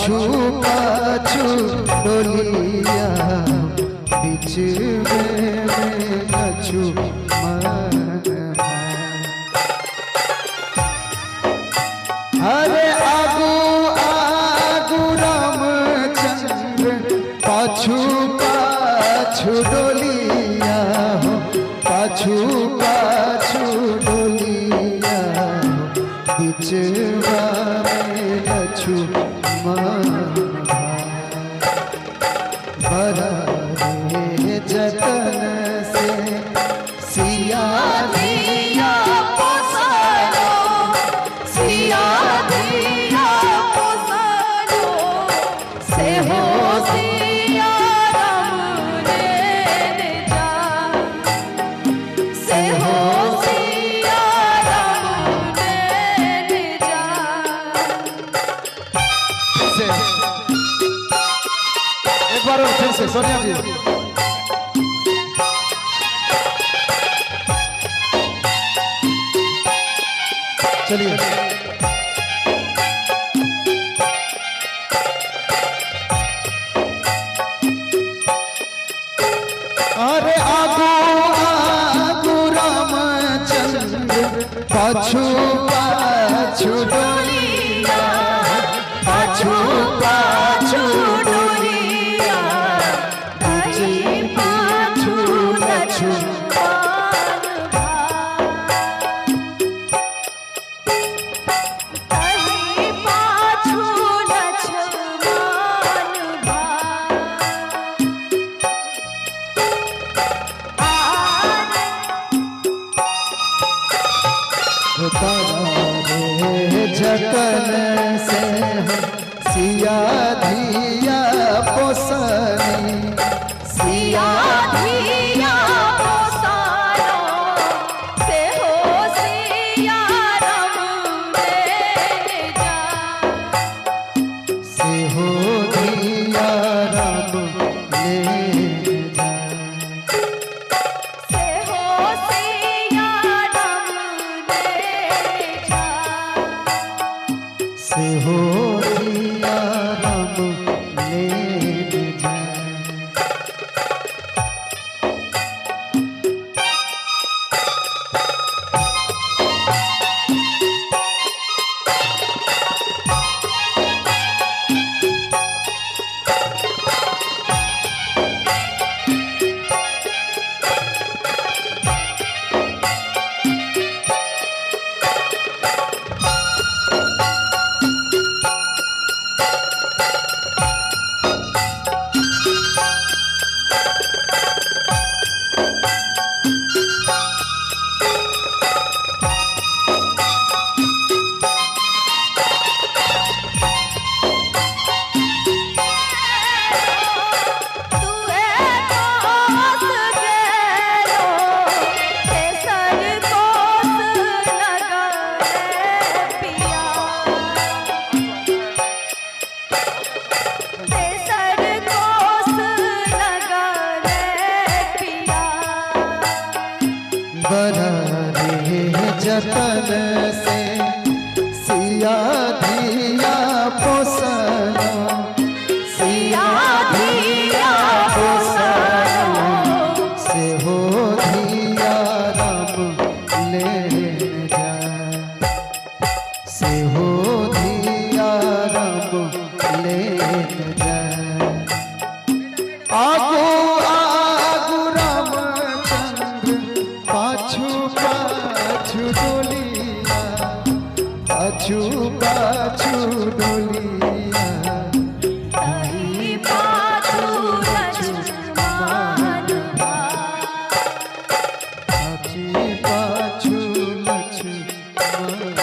पाछू पाछू डोलिया बीच में कछु अरे आगू आगू रामचंद्र पाछू पाछू डोलिया पाछू पाछू डोलिया बीच में कछु बड़ा रे जतन से सिया दिया पोसारो सिया दिया पोसारो से हो सिया राम ने जा से हो सिया राम ने जा एक बार फिर से सोनिया जी चलिए। अरे आगू आगू रामचंद्र पाछू पाछू डोलिया पाछू पाछू डोलिया पाछू पाछू जतन से सिया धिया पोसनी सिया धिया पोसारो से हो सिया राम ने जा से हो धिया राम ले जा से हो सिया राम ने जा से हो धिया राम ले जा बड़ा रे जतन से सिया धिया पोसना सिया धिया पोसारो से हो धिया राम ले जा से हो धिया राम ले जा आगू आगू रामचंद्र पाछू पाछू डोलिया पाछू पाछू डोलिया ताही पाछू लक्ष्मण पाछी पाछू लक्ष्मण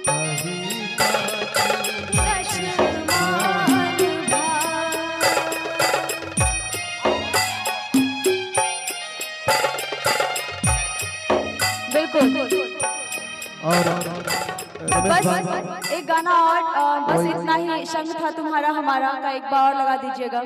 ताही पाछू बिल्कुल। और बस एक गाना और बस इतना ही। शंख था तुम्हारा हमारा का एक बार और लगा दीजिएगा।